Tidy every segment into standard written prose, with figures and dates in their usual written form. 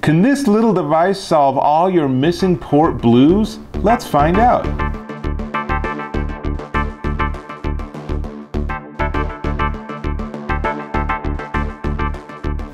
Can this little device solve all your missing port blues? Let's find out.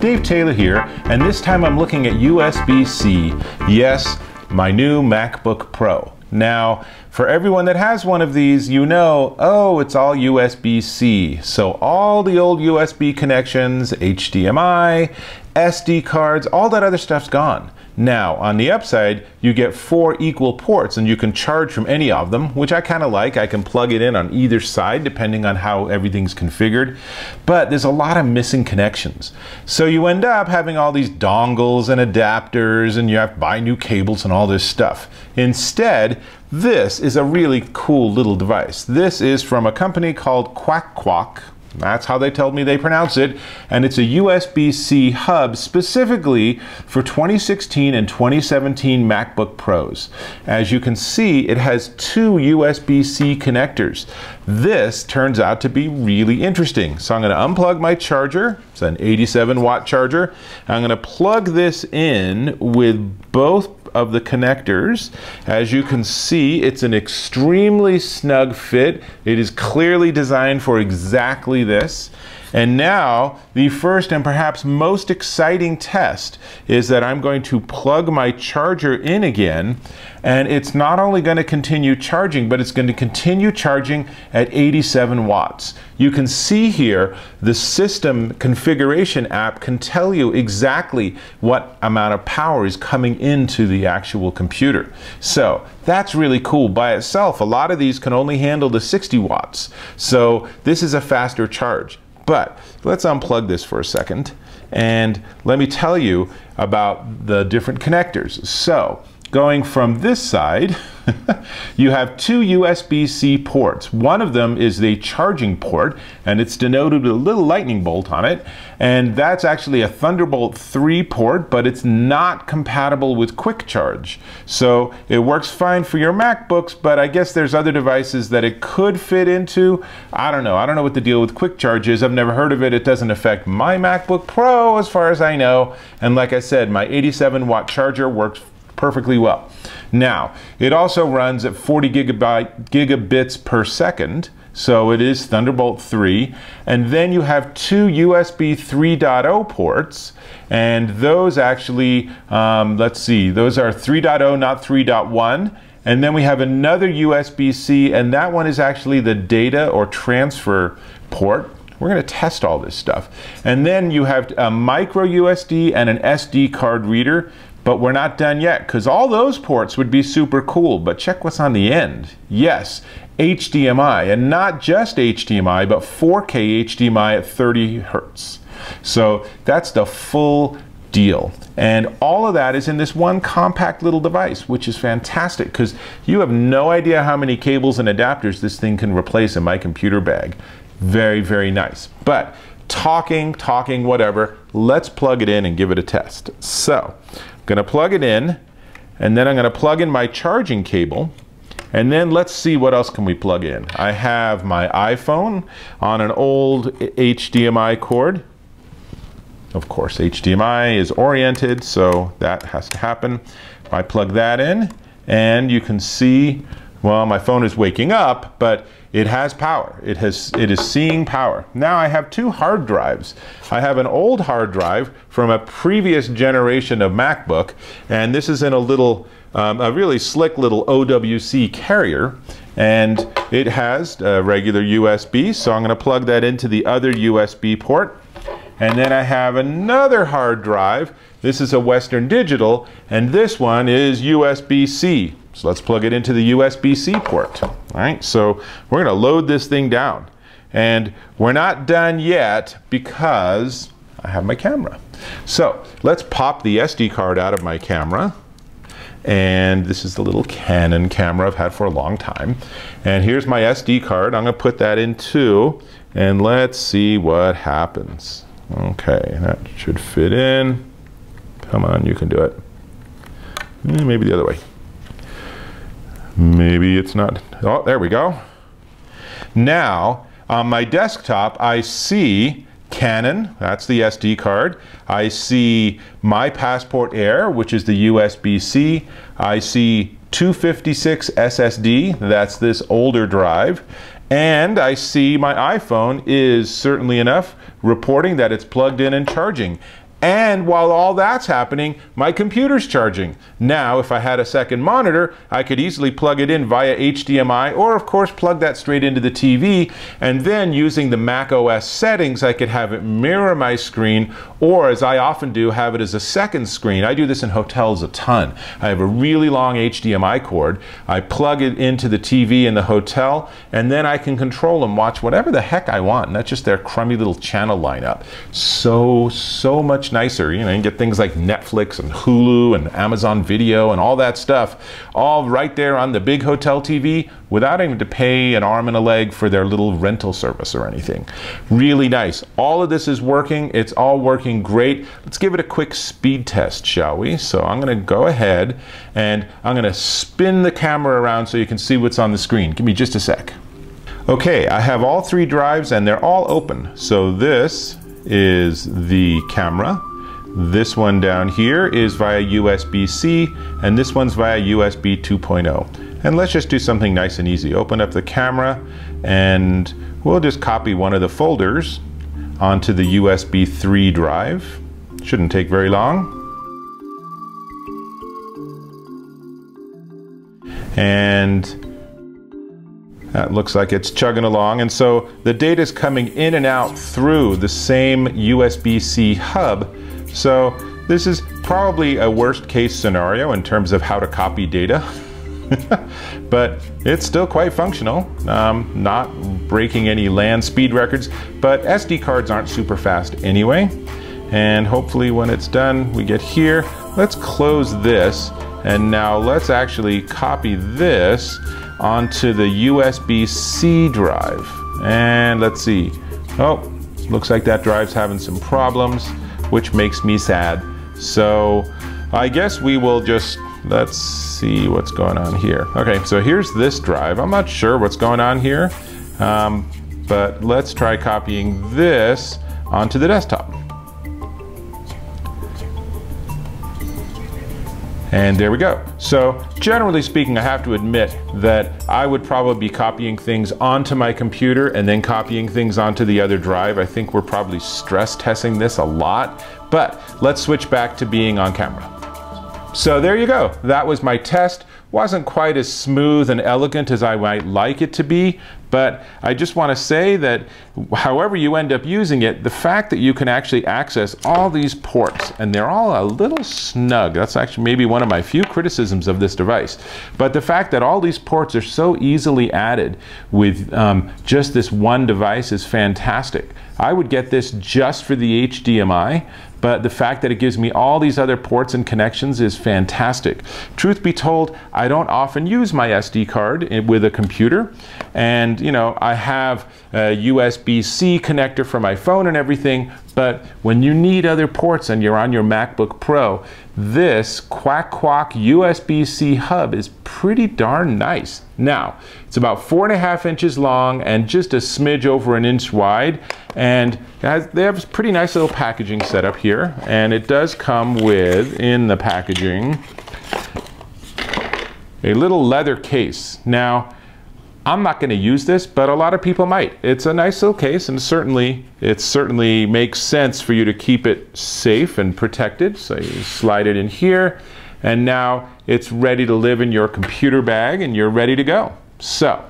Dave Taylor here, and this time I'm looking at USB-C. Yes, my new MacBook Pro. Now, for everyone that has one of these, you know, oh, it's all USB-C. So all the old USB connections, HDMI, SD cards, all that other stuff's gone. Now, on the upside, you get 4 equal ports, and you can charge from any of them, which I kind of like. I can plug it in on either side, depending on how everything's configured. But there's a lot of missing connections. So you end up having all these dongles and adapters, and you have to buy new cables and all this stuff. Instead, this is a really cool little device. This is from a company called QacQoc. That's how they told me they pronounce it. And it's a USB-C hub specifically for 2016 and 2017 MacBook Pros. As you can see, it has 2 USB-C connectors. This turns out to be really interesting. So I'm going to unplug my charger. It's an 87-watt charger. I'm going to plug this in with both of the connectors. As you can see, it's an extremely snug fit. It is clearly designed for exactly this. And now, the first and perhaps most exciting test is that I'm going to plug my charger in again, and it's not only going to continue charging, but it's going to continue charging at 87 watts. You can see here the system configuration app can tell you exactly what amount of power is coming into the actual computer. So that's really cool by itself. A lot of these can only handle the 60 watts. So this is a faster charge. But let's unplug this for a second, and let me tell you about the different connectors. So, going from this side, you have 2 USB-C ports. One of them is the charging port, and it's denoted with a little lightning bolt on it. And that's actually a Thunderbolt 3 port, but it's not compatible with Quick Charge. So it works fine for your MacBooks, but I guess there's other devices that it could fit into. I don't know. I don't know what the deal with Quick Charge is. I've never heard of it. It doesn't affect my MacBook Pro as far as I know. And like I said, my 87-watt charger works perfectly well. Now, it also runs at 40 gigabits per second, so it is Thunderbolt 3. And then you have 2 USB 3.0 ports, and those actually, let's see, those are 3.0, not 3.1. And then we have another USB-C, and that one is actually the data or transfer port. We're going to test all this stuff. And then you have a micro USB and an SD card reader. But we're not done yet, because all those ports would be super cool. But check what's on the end. Yes, HDMI, and not just HDMI, but 4K HDMI at 30 Hertz. So that's the full deal. And all of that is in this one compact little device, which is fantastic, because you have no idea how many cables and adapters this thing can replace in my computer bag. Very, very nice. But talking, whatever, let's plug it in and give it a test. So, I'm going to plug it in, and then I'm going to plug in my charging cable, and then let's see what else can we plug in. I have my iPhone on an old HDMI cord. Of course, HDMI is oriented, so that has to happen. I plug that in, and you can see, well, my phone is waking up, but it has power. It is seeing power. Now I have 2 hard drives. I have an old hard drive from a previous generation of MacBook, and this is in a little, a really slick little OWC carrier, and it has a regular USB, so I'm going to plug that into the other USB port. And then I have another hard drive. This is a Western Digital, and this one is USB-C. So let's plug it into the USB-C port. All right, so we're going to load this thing down. And we're not done yet because I have my camera. So let's pop the SD card out of my camera. And this is the little Canon camera I've had for a long time. And here's my SD card. I'm going to put that in too, and let's see what happens. Okay, that should fit in. Come on, you can do it. Maybe the other way. Maybe it's not. Oh, there we go. Now, on my desktop, I see Canon, that's the SD card. I see My Passport Air, which is the USB-C. I see 256 SSD, that's this older drive. And I see my iPhone is certainly enough reporting that it's plugged in and charging. And while all that's happening, my computer's charging. Now, if I had a second monitor, I could easily plug it in via HDMI, or of course plug that straight into the TV, and then using the Mac OS settings, I could have it mirror my screen, or as I often do, have it as a second screen. I do this in hotels a ton. I have a really long HDMI cord. I plug it into the TV in the hotel, and then I can control and watch whatever the heck I want, and that's just their crummy little channel lineup. So much nicer. You know, you get things like Netflix and Hulu and Amazon Video and all that stuff all right there on the big hotel TV without having to pay an arm and a leg for their little rental service or anything. Really nice. All of this is working. It's all working great. Let's give it a quick speed test, shall we? So I'm going to go ahead and I'm going to spin the camera around so you can see what's on the screen. Give me just a sec. Okay, I have all three drives and they're all open. So this is the camera. This one down here is via USB-C, and this one's via USB 2.0. And let's just do something nice and easy. Open up the camera, and we'll just copy one of the folders onto the USB 3 drive. Shouldn't take very long. And that looks like it's chugging along, and so the data is coming in and out through the same USB-C hub. So this is probably a worst case scenario in terms of how to copy data, but it's still quite functional, not breaking any land speed records, but SD cards aren't super fast anyway. And hopefully when it's done, we get here. Let's close this, and now let's actually copy this onto the USB-C drive. And let's see. Oh, looks like that drive's having some problems, which makes me sad. So I guess we will just, let's see what's going on here. Okay, so here's this drive. I'm not sure what's going on here, but let's try copying this onto the desktop. And there we go. So generally speaking, I have to admit that I would probably be copying things onto my computer and then copying things onto the other drive. I think we're probably stress testing this a lot, but let's switch back to being on camera. So there you go. That was my test. Wasn't quite as smooth and elegant as I might like it to be, but I just want to say that however you end up using it, the fact that you can actually access all these ports, and they're all a little snug, that's actually maybe one of my few criticisms of this device, but the fact that all these ports are so easily added with just this one device is fantastic. I would get this just for the HDMI, but the fact that it gives me all these other ports and connections is fantastic. Truth be told, I don't often use my SD card with a computer, and you know, I have a USB-C connector for my phone and everything, but when you need other ports and you're on your MacBook Pro, this QacQoc USB-C hub is pretty darn nice. Now, it's about 4.5 inches long and just a smidge over an inch wide, and they have a pretty nice little packaging setup here, and it does come with, in the packaging, a little leather case. Now, I'm not going to use this, but a lot of people might. It's a nice little case, and it certainly makes sense for you to keep it safe and protected. So you slide it in here, and now it's ready to live in your computer bag, and you're ready to go. So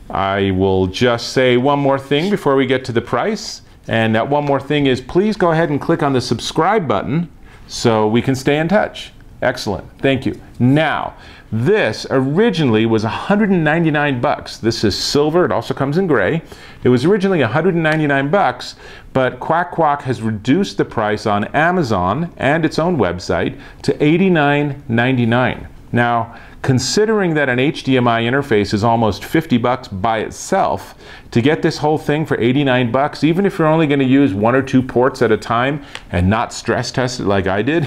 I will just say one more thing before we get to the price, and that one more thing is please go ahead and click on the subscribe button so we can stay in touch. Excellent, thank you. Now, this originally was 199 bucks. This is silver, it also comes in gray. It was originally 199 bucks, but QacQoc has reduced the price on Amazon and its own website to $89.99. Now, considering that an HDMI interface is almost 50 bucks by itself, to get this whole thing for 89 bucks, even if you're only going to use 1 or 2 ports at a time and not stress test it like I did,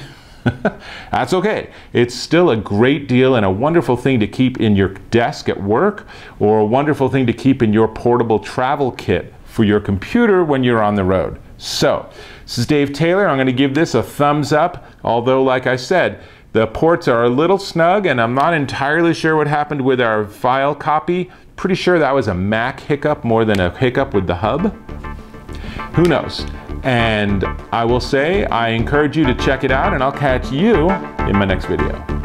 that's okay. It's still a great deal and a wonderful thing to keep in your desk at work, or a wonderful thing to keep in your portable travel kit for your computer when you're on the road. So, this is Dave Taylor. I'm going to give this a thumbs up, although like I said, the ports are a little snug and I'm not entirely sure what happened with our file copy. Pretty sure that was a Mac hiccup more than a hiccup with the hub. Who knows? And I will say I encourage you to check it out, and I'll catch you in my next video.